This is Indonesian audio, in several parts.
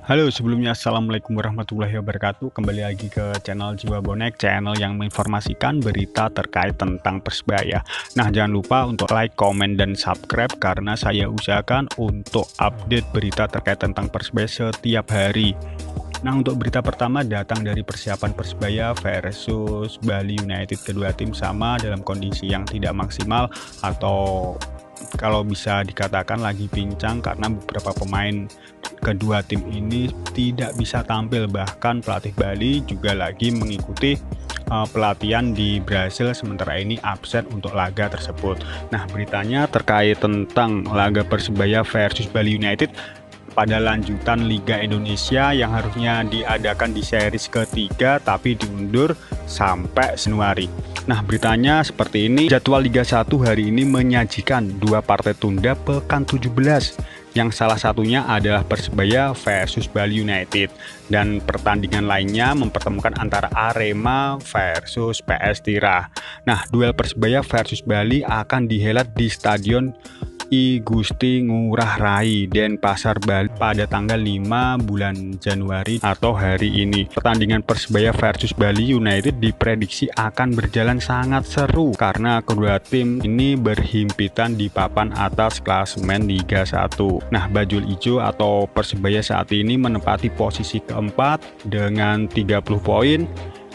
Halo, sebelumnya Assalamualaikum warahmatullahi wabarakatuh. Kembali lagi ke channel Jiwa Bonek, channel yang menginformasikan berita terkait tentang Persebaya. Nah, jangan lupa untuk like, komen, dan subscribe karena saya usahakan untuk update berita terkait tentang Persebaya setiap hari. Nah, untuk berita pertama datang dari persiapan Persebaya versus Bali United. Kedua tim sama dalam kondisi yang tidak maksimal atau kalau bisa dikatakan lagi pincang karena beberapa pemain kedua tim ini tidak bisa tampil, bahkan pelatih Bali juga lagi mengikuti pelatihan di Brasil, sementara ini absen untuk laga tersebut. Nah, beritanya terkait tentang laga Persebaya versus Bali United pada lanjutan Liga Indonesia yang harusnya diadakan di series ketiga tapi diundur sampai Januari. Nah, beritanya seperti ini. Jadwal Liga 1 hari ini menyajikan dua partai tunda pekan 17 yang salah satunya adalah Persebaya versus Bali United, dan pertandingan lainnya mempertemukan antara Arema versus PS Tira. Nah, duel Persebaya versus Bali akan dihelat di Stadion I Gusti Ngurah Rai Denpasar, Bali pada tanggal 5 bulan Januari atau hari ini. Pertandingan Persebaya versus Bali United diprediksi akan berjalan sangat seru karena kedua tim ini berhimpitan di papan atas klasemen Liga 1. Nah, Bajul Ijo atau Persebaya saat ini menempati posisi keempat dengan 30 poin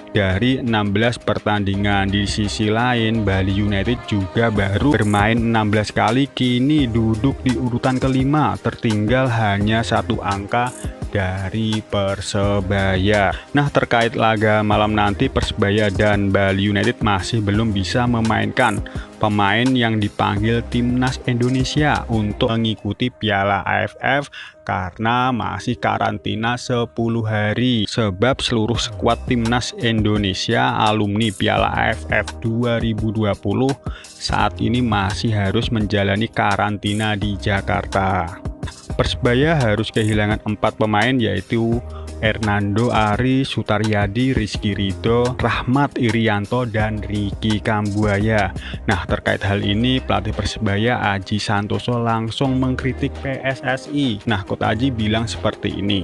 dari 16 pertandingan. Di sisi lain, Bali United juga baru bermain 16 kali, kini duduk di urutan kelima, tertinggal hanya satu angka dari Persebaya. Nah, terkait laga malam nanti, Persebaya dan Bali United masih belum bisa memainkan pemain yang dipanggil timnas Indonesia untuk mengikuti Piala AFF karena masih karantina 10 hari, sebab seluruh skuad timnas Indonesia alumni Piala AFF 2020 saat ini masih harus menjalani karantina di Jakarta. Persebaya harus kehilangan 4 pemain, yaitu Hernando Ari, Sutaryadi, Rizky Ridho, Rahmat Irianto, dan Ricky Kambuaya. Nah, terkait hal ini, pelatih Persebaya Aji Santoso langsung mengkritik PSSI. Nah, Coach Aji bilang seperti ini.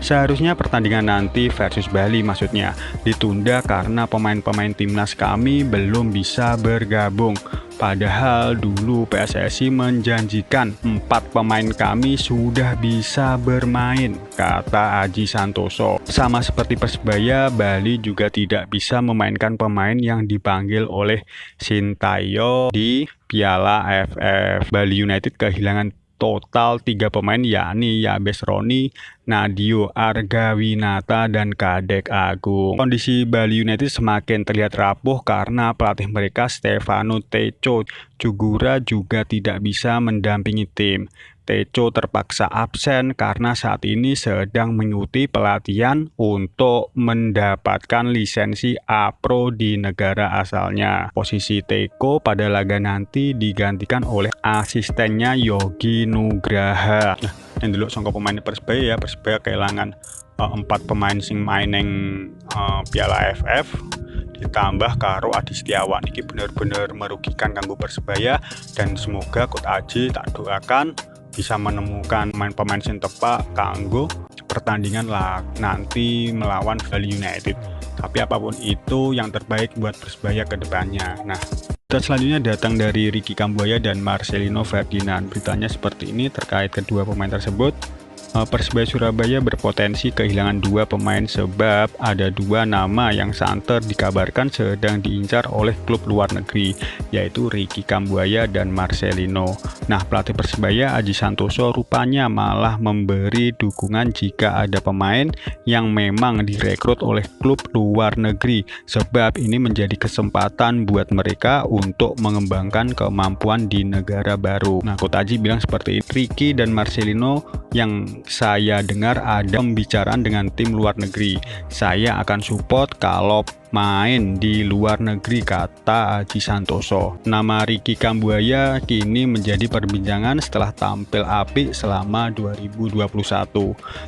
Seharusnya pertandingan nanti versus Bali maksudnya ditunda karena pemain-pemain timnas kami belum bisa bergabung. Padahal dulu PSSI menjanjikan 4 pemain kami sudah bisa bermain, kata Aji Santoso. Sama seperti Persebaya, Bali juga tidak bisa memainkan pemain yang dipanggil oleh Sintayong di Piala AFF. Bali United kehilangan total 3 pemain, yakni Yabes Roni, Nadio Argawinata, dan Kadek Agung. Kondisi Bali United semakin terlihat rapuh karena pelatih mereka Stefano Teco Cugura juga tidak bisa mendampingi tim. Teco terpaksa absen karena saat ini sedang mengikuti pelatihan untuk mendapatkan lisensi A-Pro di negara asalnya. Posisi Teco pada laga nanti digantikan oleh asistennya Yogi Nugraha. Nah, yang dulu sangka pemain Persebaya ya, Persebaya kehilangan 4 pemain sing main Piala AFF ditambah karo Adi Setiawan. Ini benar-benar merugikan kanggo Persebaya, dan semoga Coach Aji tak doakan bisa menemukan pemain-pemain sing tepat kanggo pertandingan nanti melawan Bali United. Tapi apapun itu yang terbaik buat Persebaya ke depannya. Nah, berita selanjutnya datang dari Ricky Kambuaya dan Marcelino Ferdinand. Beritanya seperti ini terkait kedua pemain tersebut. Persebaya Surabaya berpotensi kehilangan 2 pemain sebab ada 2 nama yang santer dikabarkan sedang diincar oleh klub luar negeri, yaitu Ricky Kambuaya dan Marcelino. Nah, pelatih Persebaya Aji Santoso rupanya malah memberi dukungan jika ada pemain yang memang direkrut oleh klub luar negeri, sebab ini menjadi kesempatan buat mereka untuk mengembangkan kemampuan di negara baru. Nah, Coach Aji bilang seperti ini. Ricky dan Marcelino yang saya dengar ada pembicaraan dengan tim luar negeri. Saya akan support kalau main di luar negeri, kata Aji Santoso. Nama Ricky Kambuaya kini menjadi perbincangan setelah tampil apik selama 2021.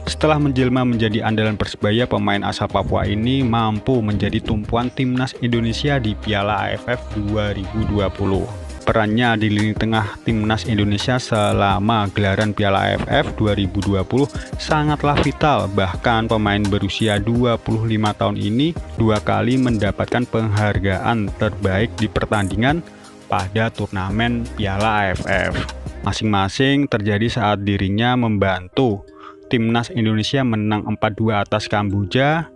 Setelah menjelma menjadi andalan Persebaya, pemain asal Papua ini mampu menjadi tumpuan timnas Indonesia di Piala AFF 2020. perannya di lini tengah timnas Indonesia selama gelaran Piala AFF 2020 sangatlah vital. Bahkan pemain berusia 25 tahun ini 2 kali mendapatkan penghargaan terbaik di pertandingan pada turnamen Piala AFF. Masing-masing terjadi saat dirinya membantu timnas Indonesia menang 4-2 atas Kamboja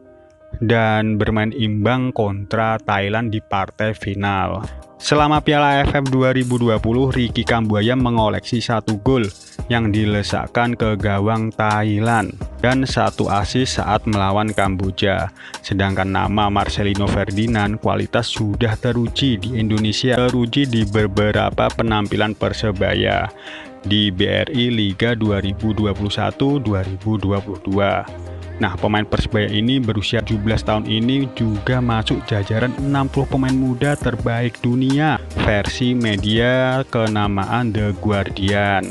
dan bermain imbang kontra Thailand di partai final. Selama Piala AFF 2020, Ricky Kambuaya mengoleksi 1 gol yang dilesakkan ke gawang Thailand dan 1 assist saat melawan Kamboja. Sedangkan nama Marcelino Ferdinand kualitas sudah teruji di Indonesia, teruji di beberapa penampilan Persebaya di BRI Liga 2021-2022. Nah, pemain Persebaya ini berusia 17 tahun ini juga masuk jajaran 60 pemain muda terbaik dunia versi media kenamaan The Guardian.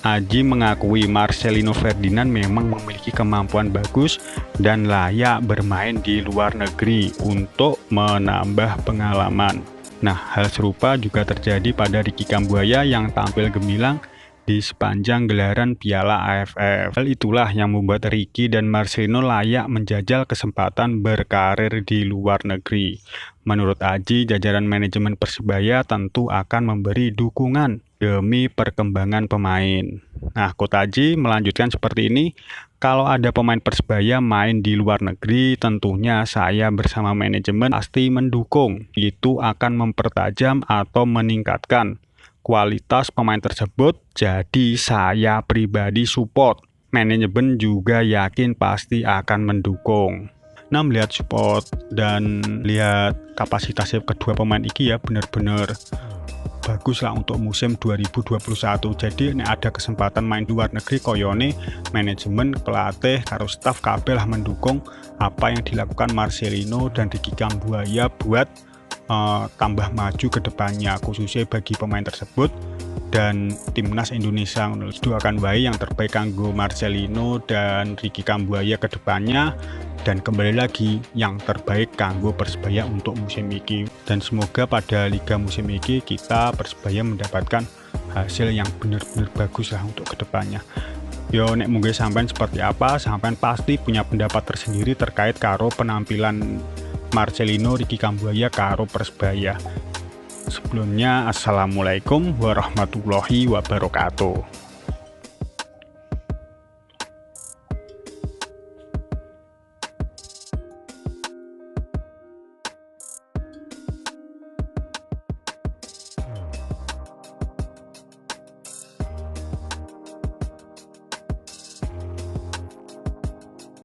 Aji mengakui Marcelino Ferdinand memang memiliki kemampuan bagus dan layak bermain di luar negeri untuk menambah pengalaman. Nah, hal serupa juga terjadi pada Ricky Kambuaya yang tampil gemilang di sepanjang gelaran Piala AFF. Hal itulah yang membuat Ricky dan Marcelino layak menjajal kesempatan berkarir di luar negeri. Menurut Aji, jajaran manajemen Persebaya tentu akan memberi dukungan demi perkembangan pemain. Nah, Coach Aji melanjutkan seperti ini, kalau ada pemain Persebaya main di luar negeri, tentunya saya bersama manajemen pasti mendukung. Itu akan mempertajam atau meningkatkan kualitas pemain tersebut, jadi saya pribadi support. Manajemen juga yakin pasti akan mendukung. Nah, melihat support dan lihat kapasitasnya kedua pemain ini ya benar-benar bagus lah untuk musim 2021. Jadi ini ada kesempatan main di luar negeri, koyone manajemen, pelatih, karo staff kabeh lah mendukung apa yang dilakukan Marcelino dan Ricky Kambuaya buat tambah maju ke depannya, khususnya bagi pemain tersebut dan timnas Indonesia. Itu akan baik yang terbaik kanggo Marcelino dan Ricky Kambuaya ke depannya, dan kembali lagi yang terbaik kanggo Persebaya untuk musim ini. Dan semoga pada liga musim ini kita Persebaya mendapatkan hasil yang benar-benar bagus lah untuk kedepannya. Yo, nek mungkin sampean seperti apa, sampean pasti punya pendapat tersendiri terkait karo penampilan Marcelino, Ricky Kambuaya karo Persebaya. Sebelumnya, assalamualaikum warahmatullahi wabarakatuh.